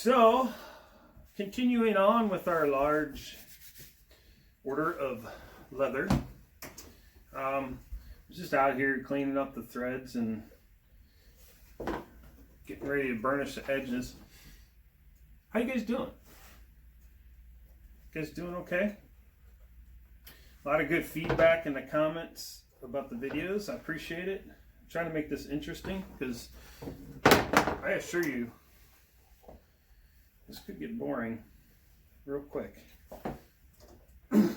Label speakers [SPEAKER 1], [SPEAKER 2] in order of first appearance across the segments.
[SPEAKER 1] So, continuing on with our large order of leather, just out here cleaning up the threads and getting ready to burnish the edges. How you guys doing? You guys doing okay? A lot of good feedback in the comments about the videos. I appreciate it. I'm trying to make this interesting because I assure you this could get boring real quick. I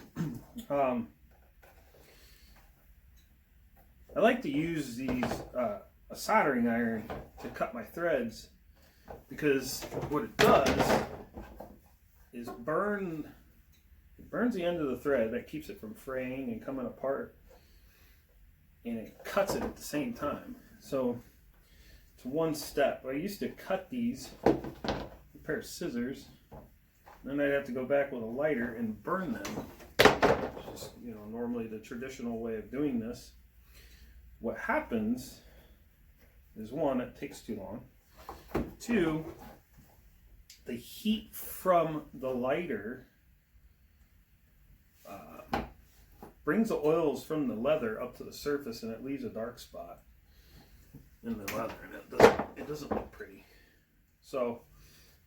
[SPEAKER 1] like to use these a soldering iron to cut my threads because what it does is it burns the end of the thread. That keeps it from fraying and coming apart, and it cuts it at the same time. So it's one step. I used to cut these with a pair of scissors, then I'd have to go back with a lighter and burn them. Just, normally the traditional way of doing this. What happens is, one, it takes too long. Two, the heat from the lighter brings the oils from the leather up to the surface, and it leaves a dark spot in the leather, and it doesn't look pretty. So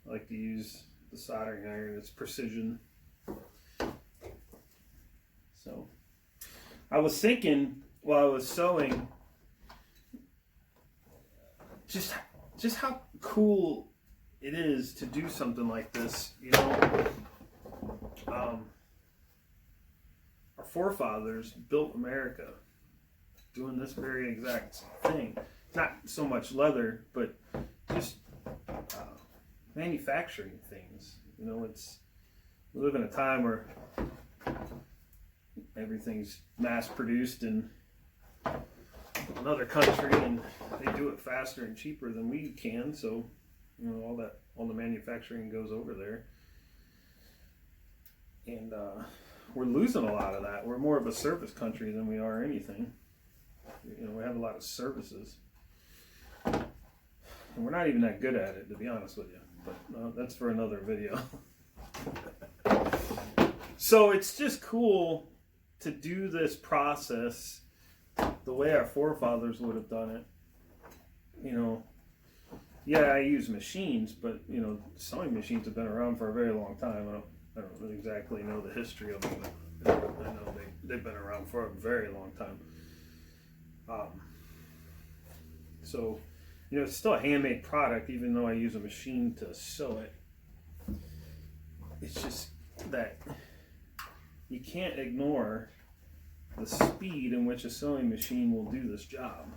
[SPEAKER 1] I like to use the soldering iron. It's precision. So I was thinking while I was sewing, just how cool it is to do something like this. Our forefathers built America doing this very exact thing. Not so much leather, but just manufacturing things. We live in a time where everything's mass produced in another country, and they do it faster and cheaper than we can. So, all the manufacturing goes over there, and we're losing a lot of that. We're more of a service country than we are anything. We have a lot of services, and we're not even that good at it, to be honest with you. But that's for another video. So it's just cool to do this process the way our forefathers would have done it. Yeah, I use machines, but sewing machines have been around for a very long time. I don't really exactly know the history of them, but I know they've been around for a very long time. So it's still a handmade product, even though I use a machine to sew it. It's just that you can't ignore the speed in which a sewing machine will do this job.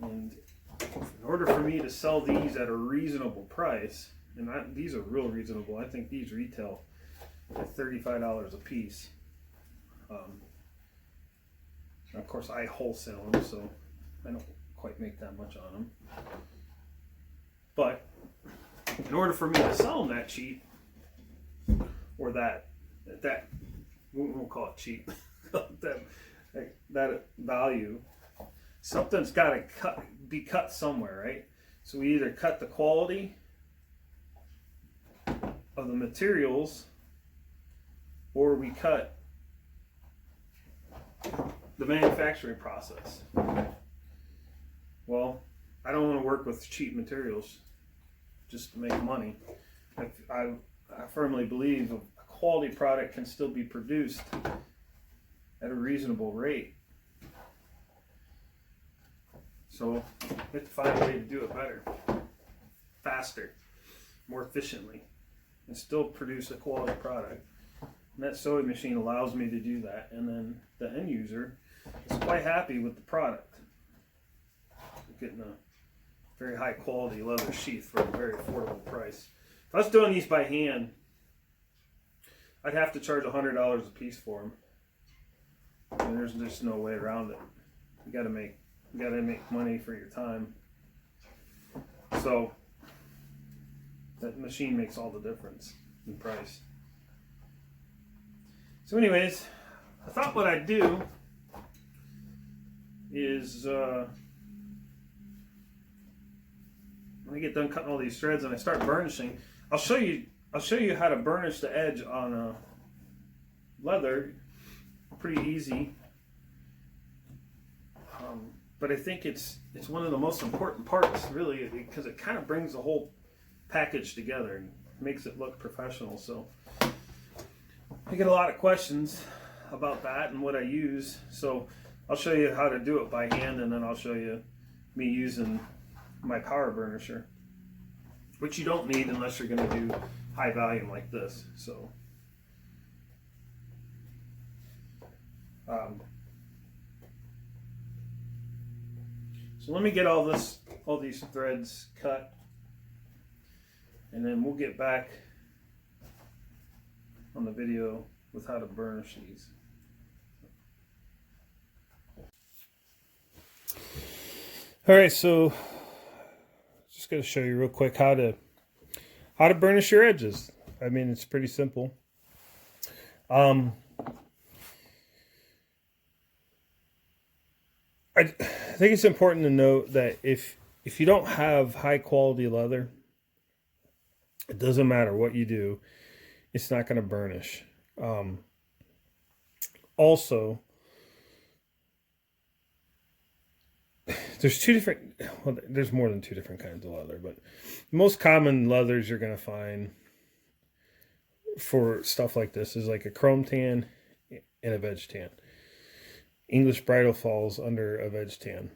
[SPEAKER 1] And in order for me to sell these at a reasonable price, and these are real reasonable, I think these retail at $35 a piece. Of course, I wholesale them, so I don't quite make that much on them. But in order for me to sell them that cheap, or that we won't call it cheap, that value, something's got to be cut somewhere, right? So we either cut the quality of the materials, or we cut the manufacturing process. Well, I don't want to work with cheap materials just to make money. I firmly believe a quality product can still be produced at a reasonable rate. So we have to find a way to do it better, faster, more efficiently, and still produce a quality product. And that sewing machine allows me to do that. And then the end user is quite happy with the product. You're getting a very high quality leather sheath for a very affordable price. If I was doing these by hand, I'd have to charge $100 a piece for them. And there's just no way around it. You gotta make money for your time. So that machine makes all the difference in price. So anyways, I thought what I'd do is when I get done cutting all these threads and I start burnishing, I'll show you how to burnish the edge on a leather. Pretty easy. But I think it's one of the most important parts, really, because it kind of brings the whole package together and makes it look professional. So I get a lot of questions about that and what I use. So I'll show you how to do it by hand, and then I'll show you me using my power burnisher, which you don't need unless you're going to do high volume like this. So so let me get all these threads cut, and then we'll get back on the video with how to burnish these. All right, so just going to show you real quick how to burnish your edges. I mean, it's pretty simple. I think it's important to note that if you don't have high quality leather, it doesn't matter what you do, it's not going to burnish. Also, there's more than two different kinds of leather, but the most common leathers you're going to find for stuff like this is like a chrome tan and a veg tan. English bridle falls under a veg tan.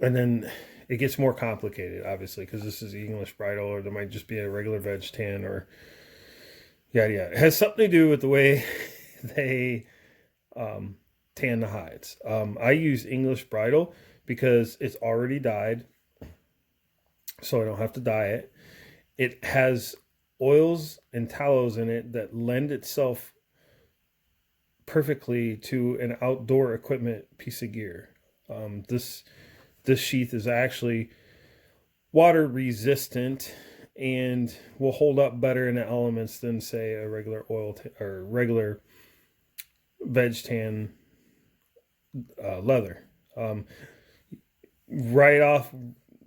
[SPEAKER 1] And then it gets more complicated, obviously, because this is English bridle, or there might just be a regular veg tan, or yada yada. It has something to do with the way they tan the hides. I use English bridle because it's already dyed, so I don't have to dye it. It has oils and tallows in it that lend itself perfectly to an outdoor equipment piece of gear. This sheath is actually water resistant and will hold up better in the elements than, say, a regular or regular veg tan leather. Right off,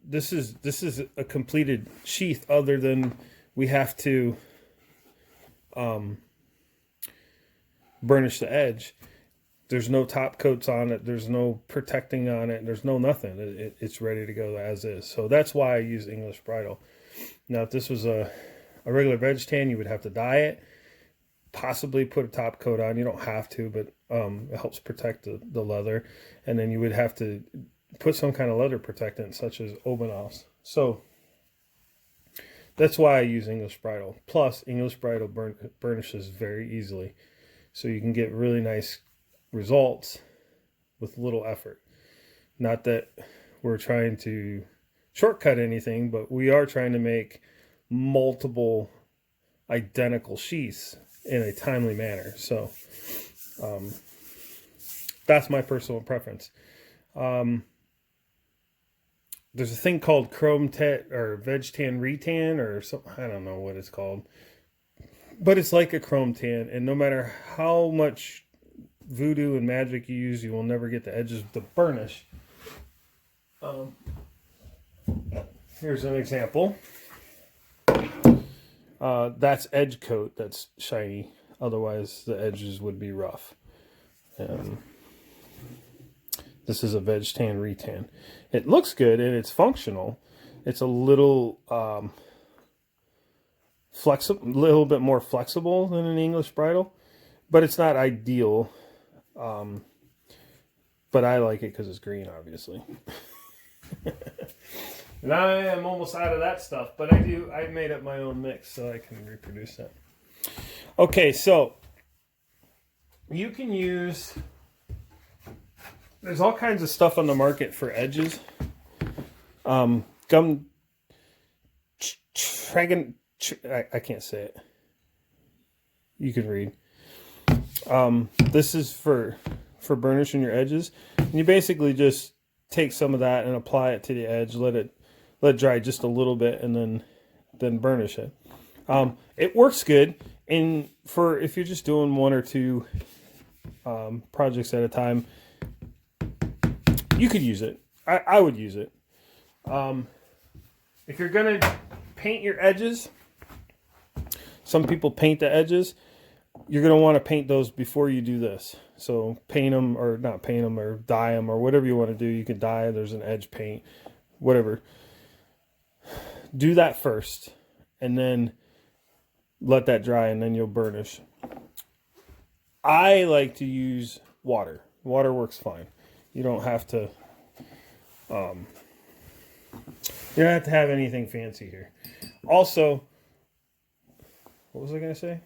[SPEAKER 1] this is a completed sheath, other than we have to burnish the edge. There's no top coats on it. There's no protecting on it. There's no nothing. It's ready to go as is. So that's why I use English bridle. Now, if this was a regular veg tan, you would have to dye it, possibly put a top coat on. You don't have to, but it helps protect the leather. And then you would have to put some kind of leather protectant, such as Obenos. So that's why I use English bridle. Plus, English bridle burnishes very easily. So you can get really nice results with little effort. Not that we're trying to shortcut anything, but we are trying to make multiple identical sheaths in a timely manner. So that's my personal preference. There's a thing called chrome tan or veg tan retan or something. I don't know what it's called. But it's like a chrome tan, and no matter how much voodoo and magic you use, you will never get the edges to burnish. Here's an example. That's edge coat that's shiny. Otherwise, the edges would be rough. This is a veg tan retan. It looks good and it's functional. It's a little little bit more flexible than an English bridle, but it's not ideal. But I like it because it's green, obviously. And I am almost out of that stuff, but I made up my own mix so I can reproduce that. Okay, so you can use, there's all kinds of stuff on the market for edges. Gum Tragon, I can't say it. You can read. This is for burnishing your edges. And you basically just take some of that and apply it to the edge, let it dry just a little bit, and then burnish it. It works good, and for if you're just doing one or two projects at a time, you could use it. I would use it. If you're gonna paint your edges, some people paint the edges. You're going to want to paint those before you do this. So paint them, or not paint them, or dye them, or whatever you want to do. You can dye, there's an edge paint, whatever. Do that first, and then let that dry, and then you'll burnish. I like to use water. Water works fine. You don't have to have anything fancy here. Also, what was I going to say?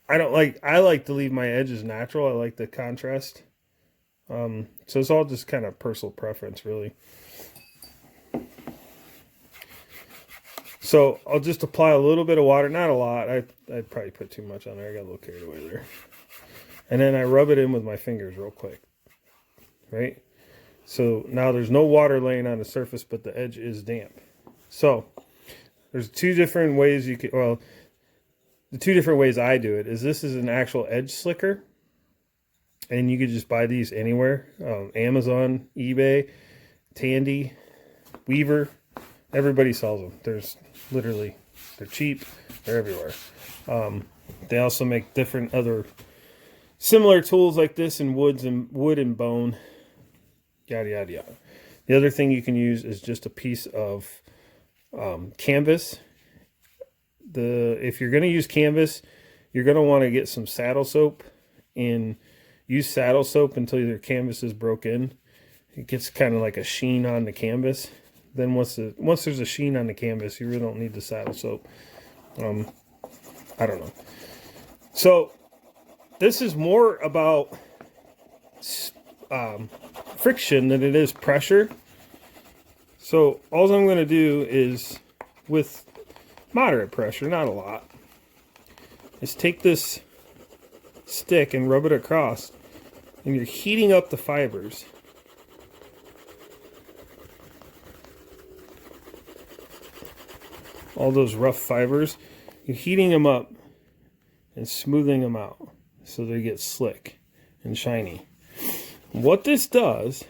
[SPEAKER 1] I like to leave my edges natural. I like the contrast. So it's all just kind of personal preference, really. So I'll just apply a little bit of water, not a lot. I'd probably put too much on there. I got a little carried away there. And then I rub it in with my fingers real quick. Right? So now there's no water laying on the surface, but the edge is damp. So there's two different ways you could, well, the two different ways I do it is this is an actual edge slicker. And you could just buy these anywhere. Amazon, eBay, Tandy, Weaver. Everybody sells them. There's literally, they're cheap. They're everywhere. They also make different other similar tools like this in wood and bone. Yada, yada, yada. The other thing you can use is just a piece of canvas. If you're going to use canvas, you're going to want to get some saddle soap and use saddle soap until your canvas is broken. It gets kind of like a sheen on the canvas. Then once there's a sheen on the canvas, you really don't need the saddle soap. I don't know. So this is more about friction than it is pressure. So all I'm going to do is, with moderate pressure, not a lot, is take this stick and rub it across, and you're heating up the fibers. All those rough fibers, you're heating them up and smoothing them out so they get slick and shiny. What this does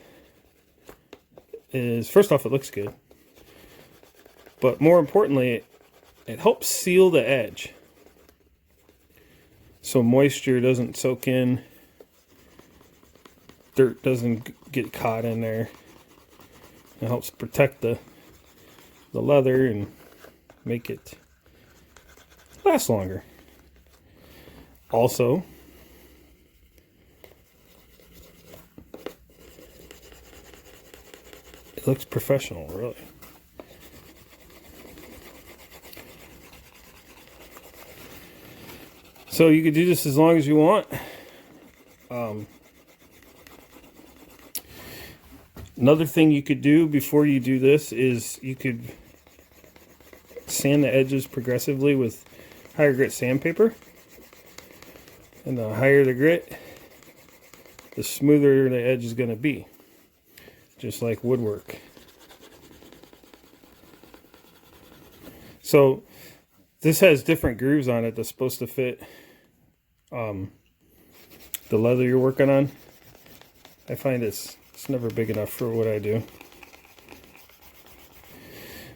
[SPEAKER 1] is, first off, it looks good, but more importantly, it helps seal the edge so moisture doesn't soak in, dirt doesn't get caught in there. It helps protect the leather and make it last longer. Also, it looks professional, really. So you could do this as long as you want. Another thing you could do before you do this is you could sand the edges progressively with higher grit sandpaper. And the higher the grit, the smoother the edge is going to be. Just like woodwork. So this has different grooves on it that's supposed to fit the leather you're working on. I find it's never big enough for what I do.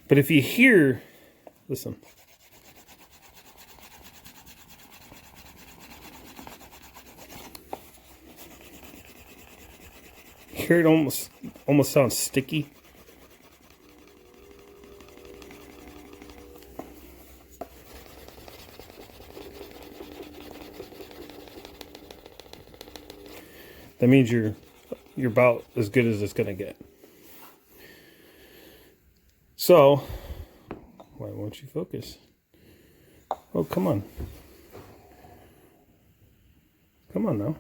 [SPEAKER 1] But if you hear, listen. Hear it almost sounds sticky. That means you're about as good as it's going to get. So, why won't you focus? Oh, come on. Come on now.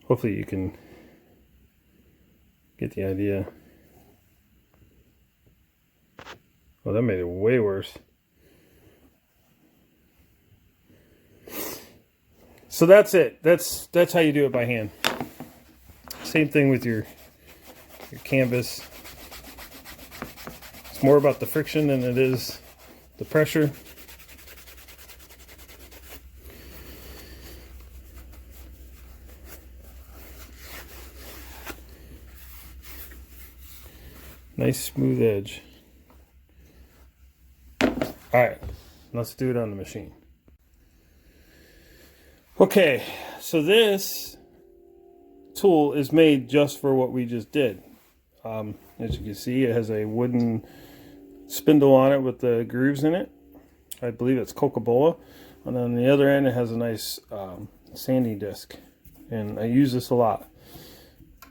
[SPEAKER 1] Hopefully you can get the idea. Oh, that made it way worse. So that's it. That's how you do it by hand. Same thing with your canvas. It's more about the friction than it is the pressure. Nice smooth edge. Alright, let's do it on the machine. Okay, so this tool is made just for what we just did. As you can see, it has a wooden spindle on it with the grooves in it. I believe it's Coca-Cola. And on the other end, it has a nice sanding disc. And I use this a lot.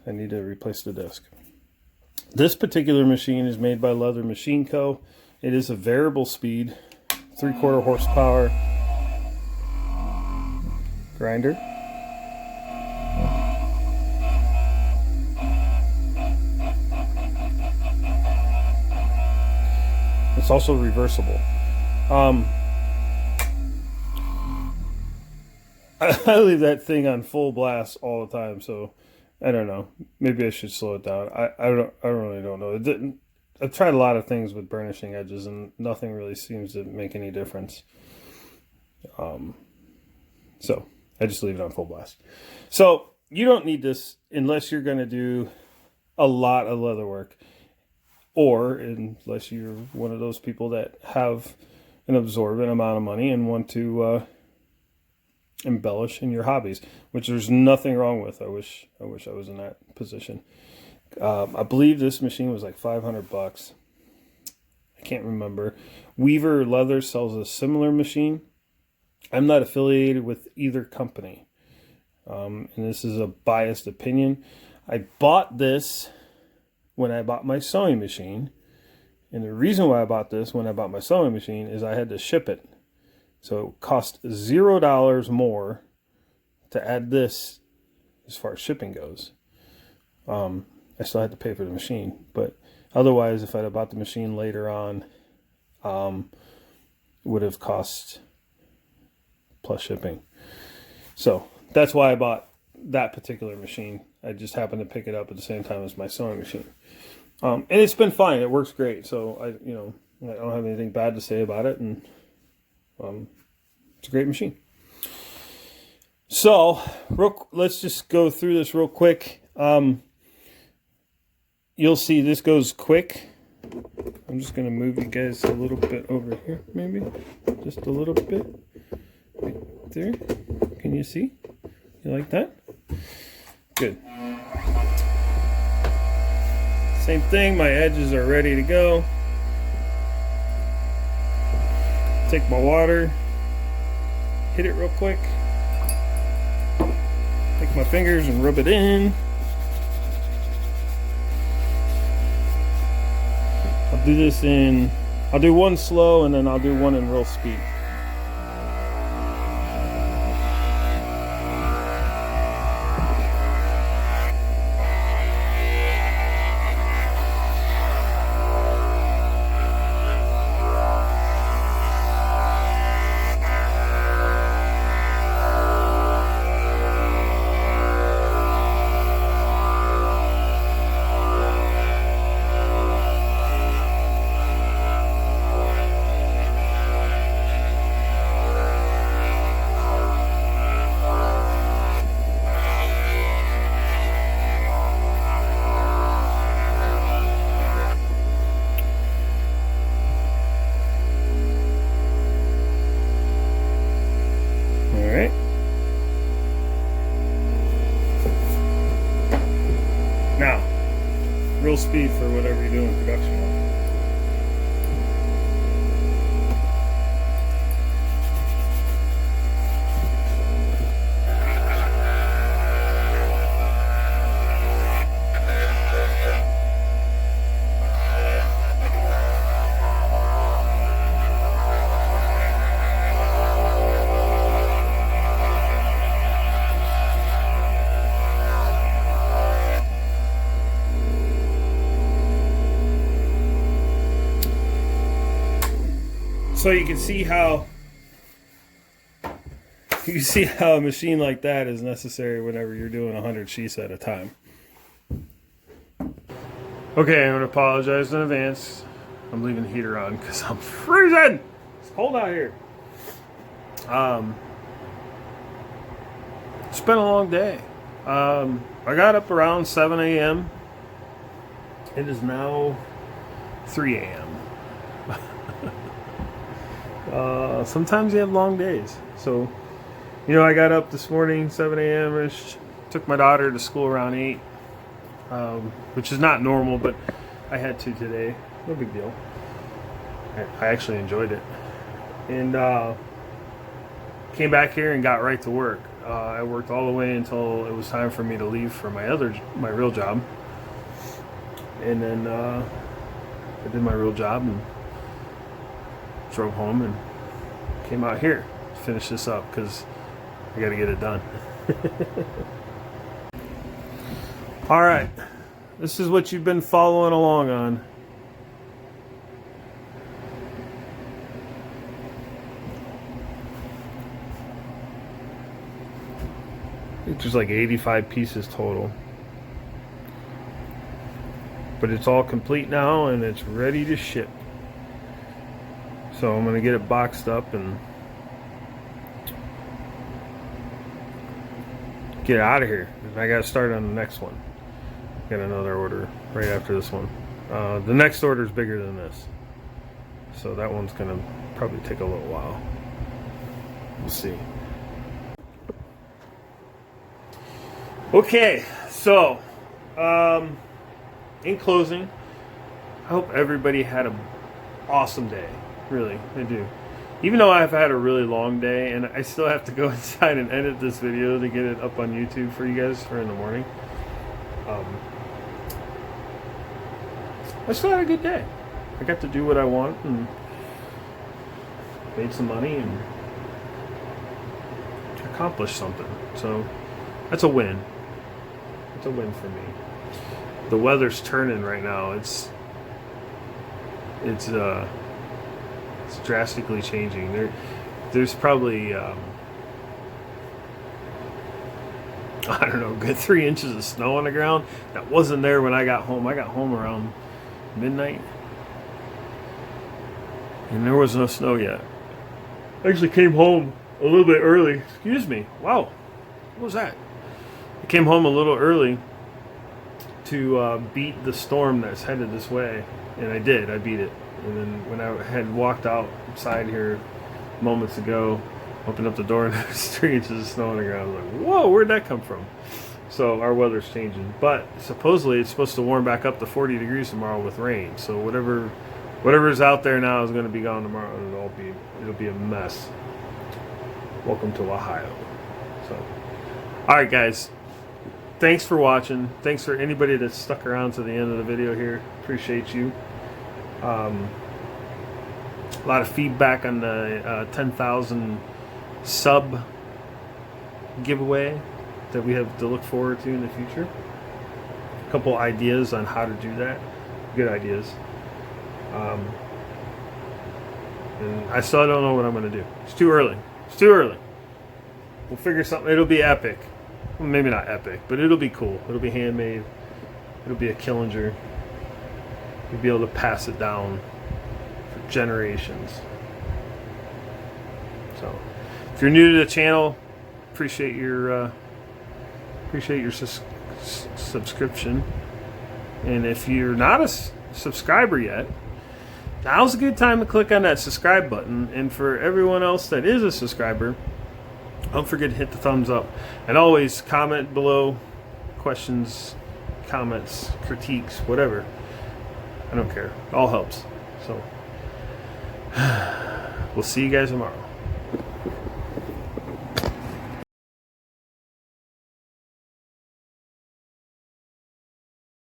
[SPEAKER 1] I need to replace the disc. This particular machine is made by Leather Machine Co. It is a variable speed, 3/4 horsepower grinder. It's also reversible. I leave that thing on full blast all the time, so I don't know. Maybe I should slow it down. I really don't know. It didn't. I've tried a lot of things with burnishing edges, and nothing really seems to make any difference. So I just leave it on full blast. So you don't need this unless you're going to do a lot of leather work, or unless you're one of those people that have an absorbent amount of money and want to embellish in your hobbies, which there's nothing wrong with. I wish I was in that position. I believe this machine was like $500. I can't remember. Weaver Leather sells a similar machine. I'm not affiliated with either company, and this is a biased opinion. I bought this when I bought my sewing machine, and the reason why I bought this when I bought my sewing machine is I had to ship it. So it cost $0 more to add this as far as shipping goes. I still had to pay for the machine, but otherwise, if I'd have bought the machine later on, it would have cost plus shipping. So that's why I bought that particular machine. I just happened to pick it up at the same time as my sewing machine. And it's been fine. It works great. So I don't have anything bad to say about it, and it's a great machine. So let's just go through this real quick. You'll see this goes quick. I'm just going to move you guys a little bit over here, maybe. Just a little bit. Right there. Can you see? You like that? Good. Same thing, my edges are ready to go. Take my water, hit it real quick. Take my fingers and rub it in. I'll do one slow and then I'll do one in real speed. Now, real speed for whatever you're doing production on. So you can see how a machine like that is necessary whenever you're doing 100 sheets at a time. Okay, I'm going to apologize in advance. I'm leaving the heater on because I'm freezing. It's cold out here. It's been a long day. I got up around 7 a.m. It is now 3 a.m. Sometimes you have long days. So, you know, I got up this morning, 7 a.m.-ish, took my daughter to school around 8, which is not normal, but I had to today. No big deal. I actually enjoyed it. And came back here and got right to work. I worked all the way until it was time for me to leave for my real job. And then I did my real job and drove home and came out here to finish this up because I got to get it done. All right, this is what you've been following along on. There's like 85 pieces total. But it's all complete now and it's ready to ship. So I'm going to get it boxed up and get out of here. I got to start on the next one. Got another order right after this one. The next order is bigger than this. So that one's going to probably take a little while. We'll see. Okay, so in closing, I hope everybody had an awesome day. Really, I do. Even though I've had a really long day and I still have to go inside and edit this video to get it up on YouTube for you guys for in the morning. I still had a good day. I got to do what I want and made some money and accomplished something. So that's a win. It's a win for me. The weather's turning right now. It's drastically changing. There's probably I don't know, good 3 inches of snow on the ground that wasn't there when I got home. I got home around midnight and there was no snow yet. I actually came home a little bit early. Excuse me. Wow. What was that? I came home a little early to beat the storm that's headed this way, and I did. I beat it. And then when I had walked outside here moments ago, opened up the door and there was 3 inches of snow on the ground. I was like, whoa, where'd that come from? So our weather's changing. But supposedly it's supposed to warm back up to 40 degrees tomorrow with rain. So whatever's out there now is going to be gone tomorrow, and it'll be a mess. Welcome to Ohio. So, all right, guys. Thanks for watching. Thanks for anybody that stuck around to the end of the video here. Appreciate you. A lot of feedback on the 10,000 sub giveaway that we have to look forward to in the future. A couple ideas on how to do that. Good ideas. And I still don't know what I'm going to do. It's too early. It's too early. We'll figure something. It'll be epic. Well, maybe not epic, but it'll be cool. It'll be handmade. It'll be a Killinger. You'll be able to pass it down for generations. So, if you're new to the channel, appreciate your subscription. And if you're not a subscriber yet, now's a good time to click on that subscribe button. And for everyone else that is a subscriber, don't forget to hit the thumbs up. And always comment below questions, comments, critiques, whatever. I don't care. It all helps. So, we'll see you guys tomorrow.